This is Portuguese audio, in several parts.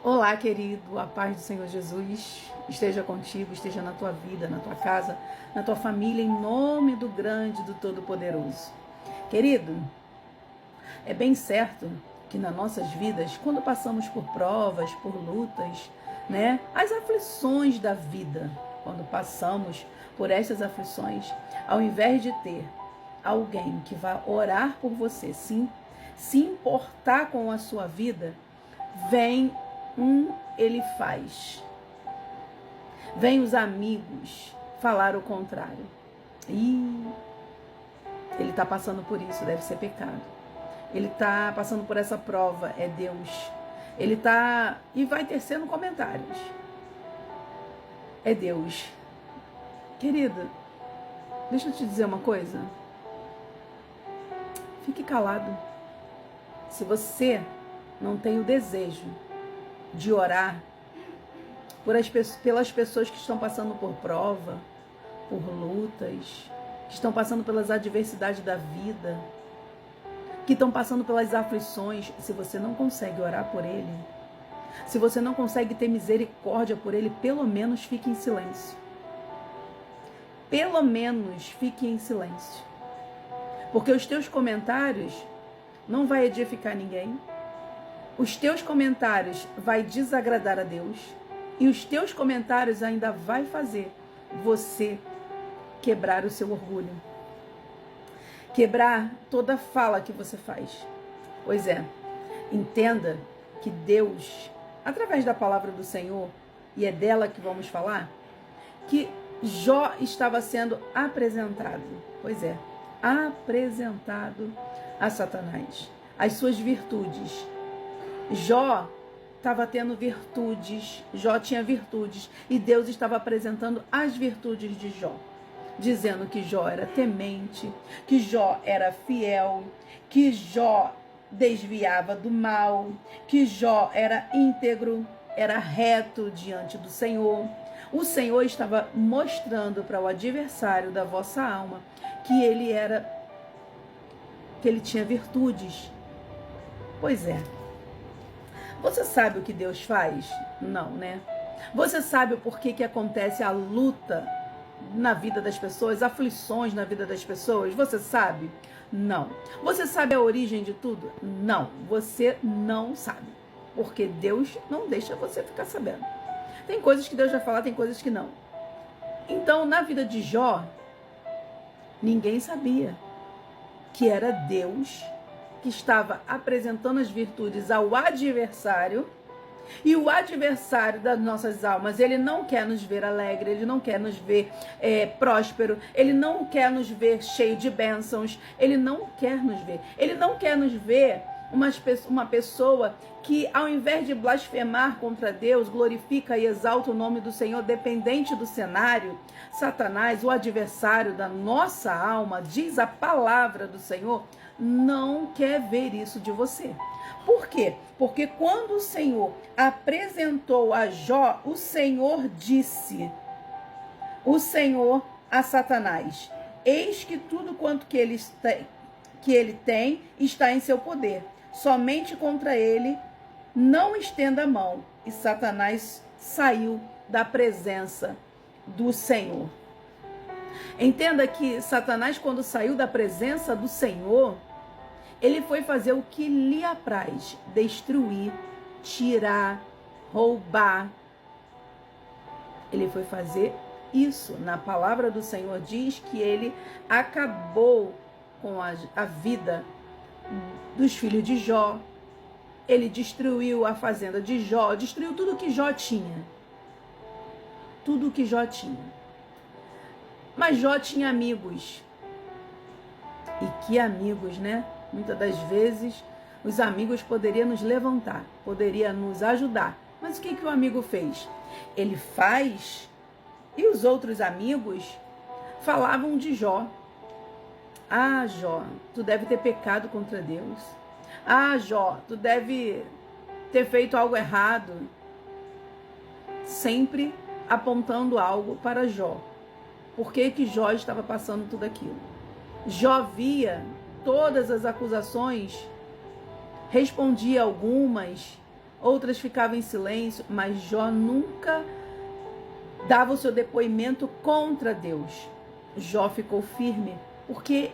Olá, querido, a paz do Senhor Jesus esteja contigo, esteja na tua vida, na tua casa, na tua família, em nome do grande, do Todo-Poderoso. Querido, é bem certo que nas nossas vidas, quando passamos por provas, por lutas, né, as aflições da vida, quando passamos por essas aflições, ao invés de ter alguém que vá orar por você, sim, se importar com a sua vida, ele faz. Vem os amigos falar o contrário. E ele está passando por isso, deve ser pecado. Ele está passando por essa prova, é Deus. Ele está e vai tecendo comentários. É Deus. Querida, deixa eu te dizer uma coisa. Fique calado. Se você não tem o desejo de orar pelas pessoas que estão passando por prova, por lutas, que estão passando pelas adversidades da vida, que estão passando pelas aflições, se você não consegue orar por ele, se você não consegue ter misericórdia por ele, pelo menos fique em silêncio. Pelo menos fique em silêncio. Porque os teus comentários não vai edificar ninguém. Os teus comentários vai desagradar a Deus. E os teus comentários ainda vai fazer você quebrar o seu orgulho. Quebrar toda fala que você faz. Pois é, entenda que Deus, através da palavra do Senhor, e é dela que vamos falar, que Jó estava sendo apresentado. Pois é, apresentado a Satanás. As suas virtudes. Jó estava tendo virtudes, Jó tinha virtudes, e Deus estava apresentando as virtudes de Jó, dizendo que Jó era temente, que Jó era fiel, que Jó desviava do mal, que Jó era íntegro, era reto diante do Senhor. O Senhor estava mostrando para o adversário da vossa alma que ele tinha virtudes. Pois é. Você sabe o que Deus faz? Não, né? Você sabe o porquê que acontece a luta na vida das pessoas, aflições na vida das pessoas? Você sabe? Não. Você sabe a origem de tudo? Não. Você não sabe. Porque Deus não deixa você ficar sabendo. Tem coisas que Deus vai falar, tem coisas que não. Então, na vida de Jó, ninguém sabia que era Deus que estava apresentando as virtudes ao adversário, e o adversário das nossas almas, ele não quer nos ver alegre, ele não quer nos ver próspero, ele não quer nos ver cheio de bênçãos, ele não quer nos ver uma pessoa que, ao invés de blasfemar contra Deus, glorifica e exalta o nome do Senhor, dependente do cenário. Satanás, o adversário da nossa alma, diz a palavra do Senhor, não quer ver isso de você. Por quê? Porque quando o Senhor apresentou a Jó, o Senhor disse, a Satanás, eis que tudo quanto que ele tem está em seu poder. Somente contra ele não estenda a mão. E Satanás saiu da presença do Senhor. Entenda que Satanás, quando saiu da presença do Senhor, ele foi fazer o que lhe apraz: destruir, tirar, roubar. Ele foi fazer isso. Na palavra do Senhor diz que ele acabou com a vida dos filhos de Jó. Ele destruiu a fazenda de Jó, destruiu tudo que Jó tinha. Tudo que Jó tinha. Mas Jó tinha amigos. E que amigos, né? Muitas das vezes, os amigos poderiam nos levantar, poderiam nos ajudar. Mas o que o amigo fez? Ele faz, e os outros amigos falavam de Jó. Ah, Jó, tu deve ter pecado contra Deus. Ah, Jó, tu deve ter feito algo errado. Sempre apontando algo para Jó. Por que Jó estava passando tudo aquilo? Jó via todas as acusações, respondia algumas, outras ficavam em silêncio, mas Jó nunca dava o seu depoimento contra Deus. Jó ficou firme, porque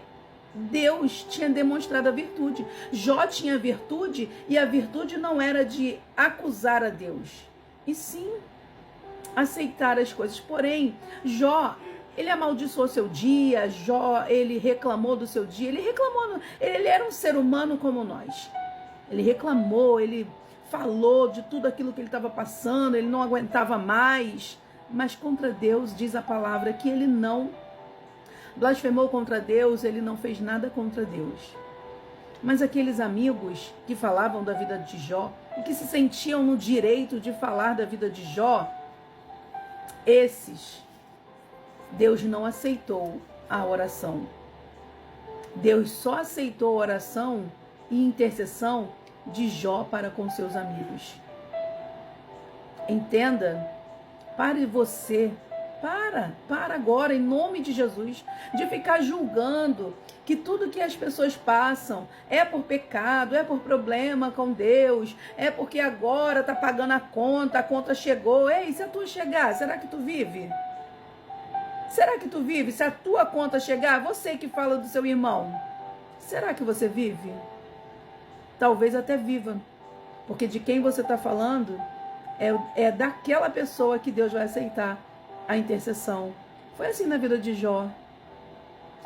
Deus tinha demonstrado a virtude. Jó tinha virtude, e a virtude não era de acusar a Deus, e sim aceitar as coisas. Porém, Jó, ele amaldiçoou seu dia. Jó, ele reclamou do seu dia. Ele era um ser humano como nós. Ele reclamou, ele falou de tudo aquilo que ele estava passando, ele não aguentava mais. Mas contra Deus, diz a palavra, que ele não blasfemou contra Deus, ele não fez nada contra Deus. Mas aqueles amigos que falavam da vida de Jó e que se sentiam no direito de falar da vida de Jó, esses, Deus não aceitou a oração. Deus só aceitou a oração e intercessão de Jó para com seus amigos. Entenda, pare você, para agora, em nome de Jesus, de ficar julgando que tudo que as pessoas passam é por pecado, é por problema com Deus, é porque agora tá pagando a conta chegou. Ei, se a tua chegar, será que tu vive? Será que tu vive? Se a tua conta chegar, você que fala do seu irmão, será que você vive? Talvez até viva, porque de quem você está falando é daquela pessoa que Deus vai aceitar a intercessão. Foi assim na vida de Jó.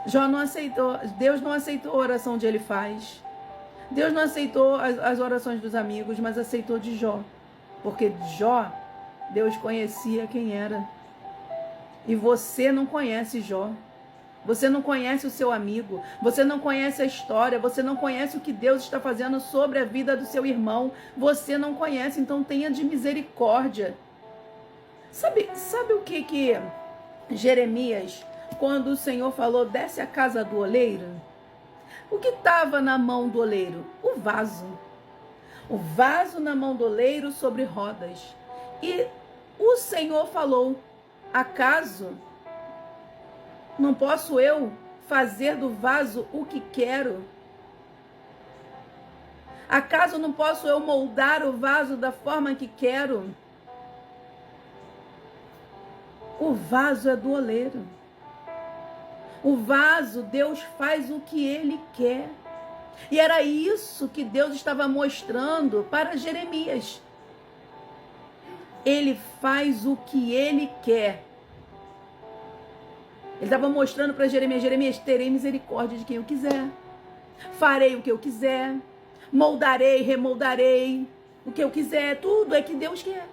Jó não aceitou, Deus não aceitou a oração de Elifaz. Deus não aceitou as orações dos amigos, mas aceitou de Jó. Porque Jó, Deus conhecia quem era. E você não conhece Jó. Você não conhece o seu amigo. Você não conhece a história. Você não conhece o que Deus está fazendo sobre a vida do seu irmão. Você não conhece, então tenha de misericórdia. Sabe o que Jeremias, quando o Senhor falou, desce a casa do oleiro? O que estava na mão do oleiro? O vaso. O vaso na mão do oleiro sobre rodas. E o Senhor falou, acaso não posso eu fazer do vaso o que quero? Acaso não posso eu moldar o vaso da forma que quero? O vaso é do oleiro. O vaso, Deus faz o que Ele quer. E era isso que Deus estava mostrando para Jeremias. Ele faz o que Ele quer. Ele estava mostrando para Jeremias, Jeremias, terei misericórdia de quem eu quiser. Farei o que eu quiser. Moldarei, remoldarei. O que eu quiser, tudo é que Deus quer.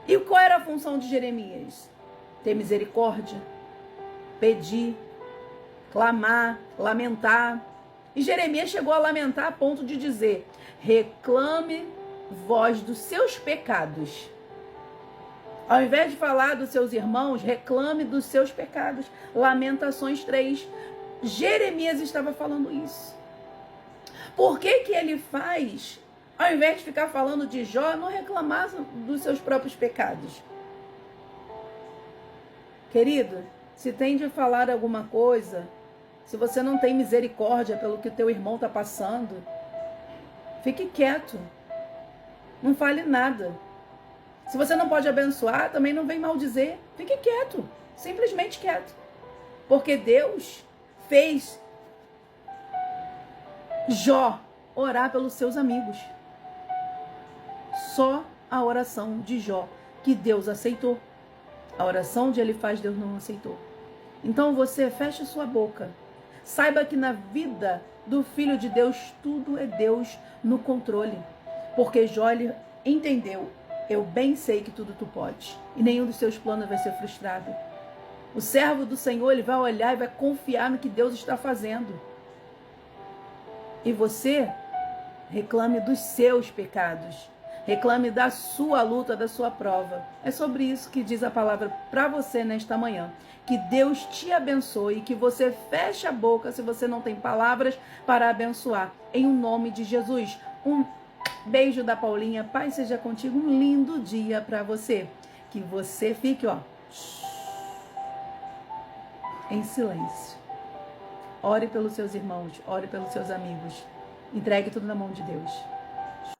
E qual era a função de Jeremias? Ter misericórdia, pedir, clamar, lamentar. E Jeremias chegou a lamentar a ponto de dizer, reclame vós dos seus pecados. Ao invés de falar dos seus irmãos, reclame dos seus pecados. Lamentações 3. Jeremias estava falando isso. Por que ele faz, ao invés de ficar falando de Jó, não reclamar dos seus próprios pecados? Querido, se tem de falar alguma coisa, se você não tem misericórdia pelo que o teu irmão está passando, fique quieto. Não fale nada. Se você não pode abençoar, também não vem maldizer. Fique quieto, simplesmente quieto. Porque Deus fez Jó orar pelos seus amigos. Só a oração de Jó que Deus aceitou. A oração de Elifaz Deus não aceitou. Então você feche sua boca. Saiba que na vida do Filho de Deus, tudo é Deus no controle. Porque Jó entendeu. Eu bem sei que tudo tu pode. E nenhum dos seus planos vai ser frustrado. O servo do Senhor, ele vai olhar e vai confiar no que Deus está fazendo. E você reclame dos seus pecados. Reclame da sua luta, da sua prova. É sobre isso que diz a palavra para você nesta manhã. Que Deus te abençoe, que você feche a boca se você não tem palavras para abençoar. Em nome de Jesus. Um beijo da Paulinha. Paz seja contigo. Um lindo dia para você. Que você fique, em silêncio. Ore pelos seus irmãos. Ore pelos seus amigos. Entregue tudo na mão de Deus.